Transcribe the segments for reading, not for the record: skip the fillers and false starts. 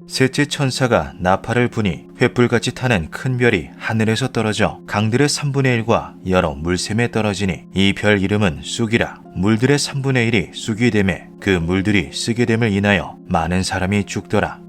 셋째 천사가 나팔을 부니 횃불같이 타는 큰 별이 하늘에서 떨어져 강들의 3분의 1과 여러 물샘에 떨어지니 이 별 이름은 쑥이라. 물들의 3분의 1이 쑥이 되매 그 물들이 쓰게 됨을 인하여 많은 사람이 죽더라.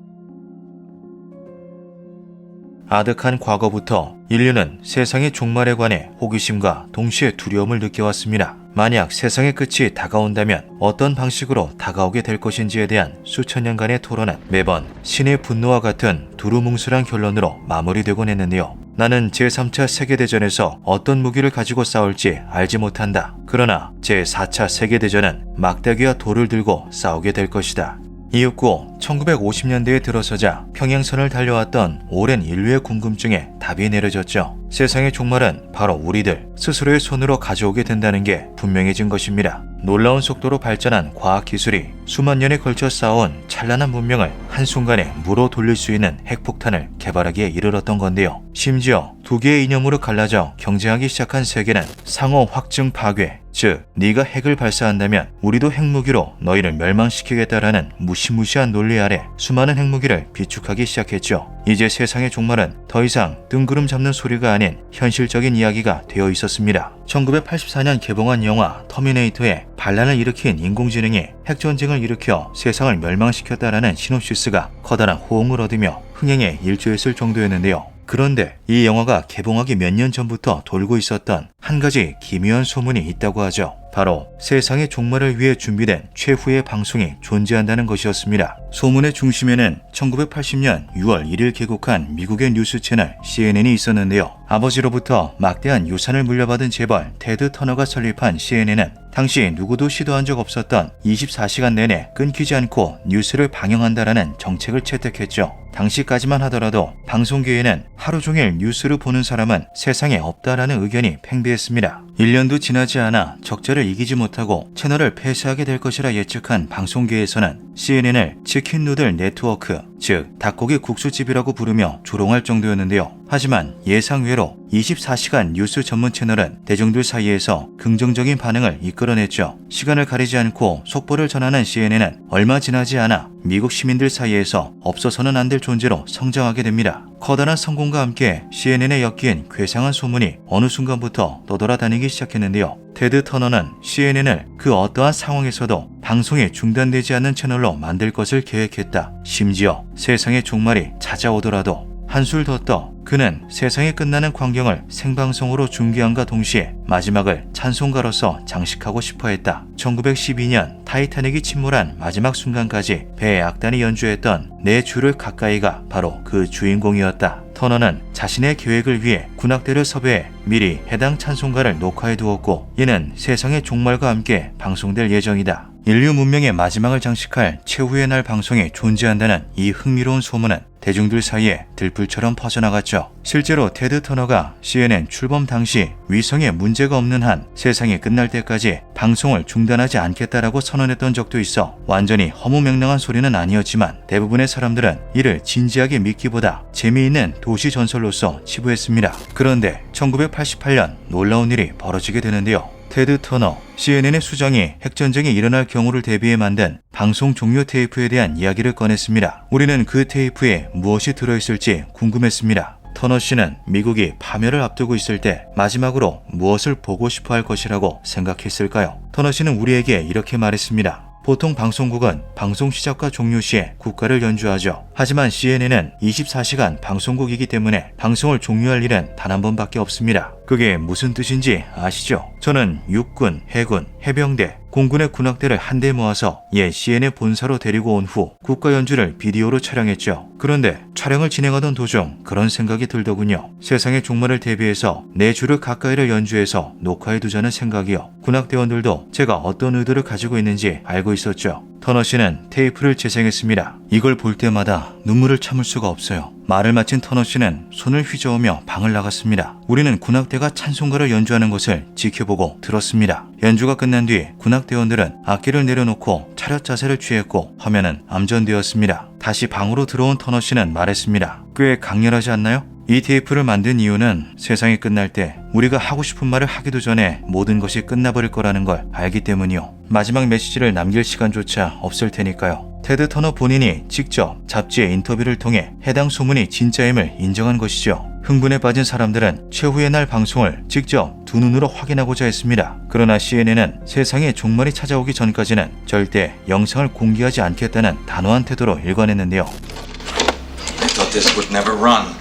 아득한 과거부터 인류는 세상의 종말에 관해 호기심과 동시에 두려움을 느껴왔습니다. 만약 세상의 끝이 다가온다면 어떤 방식으로 다가오게 될 것인지에 대한 수천 년간의 토론은 매번 신의 분노와 같은 두루뭉술한 결론으로 마무리되곤 했는데요. 나는 제3차 세계대전에서 어떤 무기를 가지고 싸울지 알지 못한다. 그러나 제4차 세계대전은 막대기와 돌을 들고 싸우게 될 것이다. 이윽고 1950년대에 들어서자 평행선을 달려왔던 오랜 인류의 궁금증에 답이 내려졌죠. 세상의 종말은 바로 우리들 스스로의 손으로 가져오게 된다는 게 분명해진 것입니다. 놀라운 속도로 발전한 과학기술이 수만 년에 걸쳐 쌓아온 찬란한 문명을 한순간에 무로 돌릴 수 있는 핵폭탄을 개발하기에 이르렀던 건데요. 심지어 두 개의 이념으로 갈라져 경쟁하기 시작한 세계는 상호 확증 파괴, 즉 네가 핵을 발사한다면 우리도 핵무기로 너희를 멸망시키겠다라는 무시무시한 논리 아래 수많은 핵무기를 비축하기 시작했죠. 이제 세상의 종말은 더 이상 뜬구름 잡는 소리가 아닌 현실적인 이야기가 되어 있었습니다. 1984년 개봉한 영화 터미네이터에 반란을 일으킨 인공지능이 핵전쟁을 일으켜 세상을 멸망시켰다라는 시놉시스가 커다란 호응을 얻으며 흥행에 일조했을 정도였는데요. 그런데 이 영화가 개봉하기 몇 년 전부터 돌고 있었던 한 가지 기묘한 소문이 있다고 하죠. 바로 세상의 종말을 위해 준비된 최후의 방송이 존재한다는 것이었습니다. 소문의 중심에는 1980년 6월 1일 개국한 미국의 뉴스 채널 CNN이 있었는데요. 아버지로부터 막대한 유산을 물려받은 재벌 테드 터너가 설립한 CNN은 당시 누구도 시도한 적 없었던 24시간 내내 끊기지 않고 뉴스를 방영한다라는 정책을 채택했죠. 당시까지만 하더라도 방송계에는 하루 종일 뉴스를 보는 사람은 세상에 없다라는 의견이 팽배했습니다. 1년도 지나지 않아 적자를 이기지 못하고 채널을 폐쇄하게 될 것이라 예측한 방송계에서는 CNN을 치킨 누들 네트워크, 즉 닭고기 국수집이라고 부르며 조롱할 정도였는데요. 하지만 예상외로 24시간 뉴스 전문 채널은 대중들 사이에서 긍정적인 반응을 이끌어냈죠. 시간을 가리지 않고 속보를 전하는 CNN은 얼마 지나지 않아 미국 시민들 사이에서 없어서는 안 될 존재로 성장하게 됩니다. 커다란 성공과 함께 CNN에 엮인 괴상한 소문이 어느 순간부터 떠돌아다니기 시작했는데요. 테드 터너는 CNN을 그 어떠한 상황에서도 방송이 중단되지 않는 채널로 만들 것을 계획했다. 심지어 세상의 종말이 찾아오더라도 한술 더 떠 그는 세상이 끝나는 광경을 생방송으로 중계함과 동시에 마지막을 찬송가로서 장식하고 싶어 했다. 1912년 타이타닉이 침몰한 마지막 순간까지 배의 악단이 연주했던 내 주를 가까이가 바로 그 주인공이었다. 터너는 자신의 계획을 위해 군악대를 섭외해 미리 해당 찬송가를 녹화해 두었고 이는 세상의 종말과 함께 방송될 예정이다. 인류 문명의 마지막을 장식할 최후의 날 방송이 존재한다는 이 흥미로운 소문은 대중들 사이에 들불처럼 퍼져나갔죠. 실제로 테드 터너가 CNN 출범 당시 위성에 문제가 없는 한 세상이 끝날 때까지 방송을 중단하지 않겠다라고 선언했던 적도 있어 완전히 허무맹랑한 소리는 아니었지만 대부분의 사람들은 이를 진지하게 믿기보다 재미있는 도시 전설로서 치부했습니다. 그런데 1988년 놀라운 일이 벌어지게 되는데요. 테드 터너, CNN의 수장이 핵전쟁이 일어날 경우를 대비해 만든 방송 종료 테이프에 대한 이야기를 꺼냈습니다. 우리는 그 테이프에 무엇이 들어있을지 궁금했습니다. 터너 씨는 미국이 파멸을 앞두고 있을 때 마지막으로 무엇을 보고 싶어 할 것이라고 생각했을까요? 터너 씨는 우리에게 이렇게 말했습니다. 보통 방송국은 방송 시작과 종료 시에 국가를 연주하죠. 하지만 CNN은 24시간 방송국이기 때문에 방송을 종료할 일은 단 한 번밖에 없습니다. 그게 무슨 뜻인지 아시죠? 저는 육군, 해군, 해병대, 공군의 군악대를 한데 모아서 옛 CNN 본사로 데리고 온 후 국가 연주를 비디오로 촬영했죠. 그런데 촬영을 진행하던 도중 그런 생각이 들더군요. 세상의 종말을 대비해서 내 주를 가까이를 연주해서 녹화해두자는 생각이요. 군악대원들도 제가 어떤 의도를 가지고 있는지 알고 있었죠. 터너 씨는 테이프를 재생했습니다. 이걸 볼 때마다 눈물을 참을 수가 없어요. 말을 마친 터너 씨는 손을 휘저으며 방을 나갔습니다. 우리는 군악대가 찬송가를 연주하는 것을 지켜보고 들었습니다. 연주가 끝난 뒤 군악대원들은 악기를 내려놓고 차렷 자세를 취했고 화면은 암전되었습니다. 다시 방으로 들어온 터너 씨는 말했습니다. 꽤 강렬하지 않나요? 이 테이프를 만든 이유는 세상이 끝날 때 우리가 하고 싶은 말을 하기도 전에 모든 것이 끝나버릴 거라는 걸 알기 때문이요. 마지막 메시지를 남길 시간조차 없을 테니까요. 테드 터너 본인이 직접 잡지의 인터뷰를 통해 해당 소문이 진짜임을 인정한 것이죠. 흥분에 빠진 사람들은 최후의 날 방송을 직접 두 눈으로 확인하고자 했습니다. 그러나 CNN은 세상의 종말이 찾아오기 전까지는 절대 영상을 공개하지 않겠다는 단호한 태도로 일관했는데요. I thought this would never run.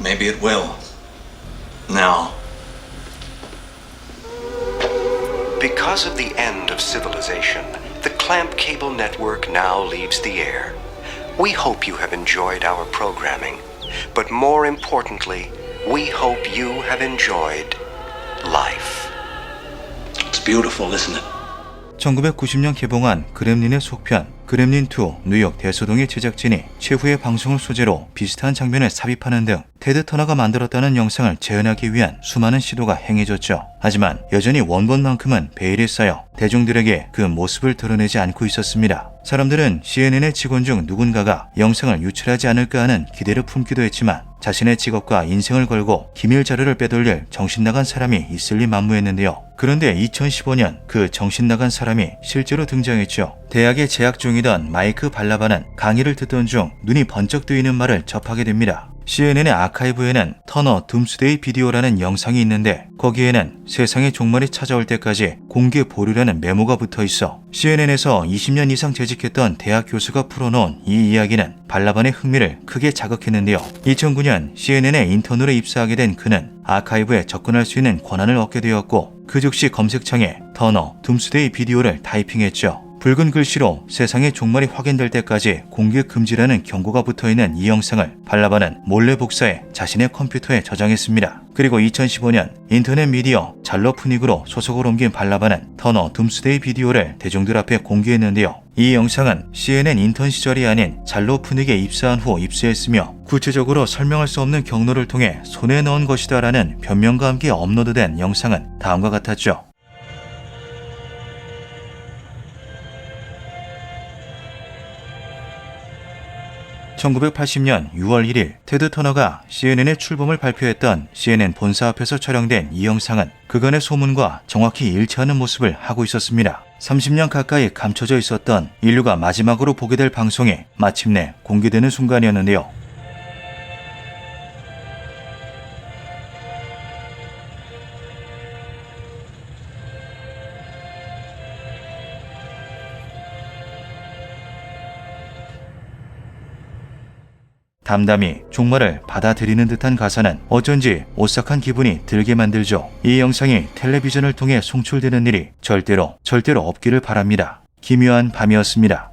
Maybe it will. Now. Because of the end of civilization, the Clamp Cable Network now leaves the air. We hope you have enjoyed our programming, but more importantly, we hope you have enjoyed life. It's beautiful, isn't it? 1990년 개봉한 그렘린의 속편 그렘린2 뉴욕 대소동의 제작진이 최후의 방송을 소재로 비슷한 장면을 삽입하는 등 테드 터너가 만들었다는 영상을 재현하기 위한 수많은 시도가 행해졌죠. 하지만 여전히 원본만큼은 베일에 쌓여 대중들에게 그 모습을 드러내지 않고 있었습니다. 사람들은 CNN의 직원 중 누군가가 영상을 유출하지 않을까 하는 기대를 품기도 했지만 자신의 직업과 인생을 걸고 기밀 자료를 빼돌릴 정신나간 사람이 있을 리 만무했는데요. 그런데 2015년 그 정신나간 사람이 실제로 등장했죠. 대학에 재학 중이던 마이크 발라바는 강의를 듣던 중 눈이 번쩍 뜨이는 말을 접하게 됩니다. CNN의 아카이브에는 터너 둠스데이 비디오라는 영상이 있는데 거기에는 세상의 종말이 찾아올 때까지 공개 보류라는 메모가 붙어 있어 CNN에서 20년 이상 재직했던 대학 교수가 풀어놓은 이 이야기는 발라반의 흥미를 크게 자극했는데요. 2009년 CNN에 인턴으로 입사하게 된 그는 아카이브에 접근할 수 있는 권한을 얻게 되었고 그 즉시 검색창에 터너 둠스데이 비디오를 타이핑했죠. 붉은 글씨로 세상의 종말이 확인될 때까지 공개 금지라는 경고가 붙어있는 이 영상을 발라바는 몰래 복사해 자신의 컴퓨터에 저장했습니다. 그리고 2015년 인터넷 미디어 잘로푸닉으로 소속을 옮긴 발라바는 터너 둠스데이 비디오를 대중들 앞에 공개했는데요. 이 영상은 CNN 인턴 시절이 아닌 잘로푸닉에 입사한 후 입수했으며 구체적으로 설명할 수 없는 경로를 통해 손에 넣은 것이다 라는 변명과 함께 업로드된 영상은 다음과 같았죠. 1980년 6월 1일 테드 터너가 CNN의 출범을 발표했던 CNN 본사 앞에서 촬영된 이 영상은 그간의 소문과 정확히 일치하는 모습을 하고 있었습니다. 30년 가까이 감춰져 있었던 인류가 마지막으로 보게 될 방송이 마침내 공개되는 순간이었는데요. 담담히 종말을 받아들이는 듯한 가사는 어쩐지 오싹한 기분이 들게 만들죠. 이 영상이 텔레비전을 통해 송출되는 일이 절대로 없기를 바랍니다. 기묘한 밤이었습니다.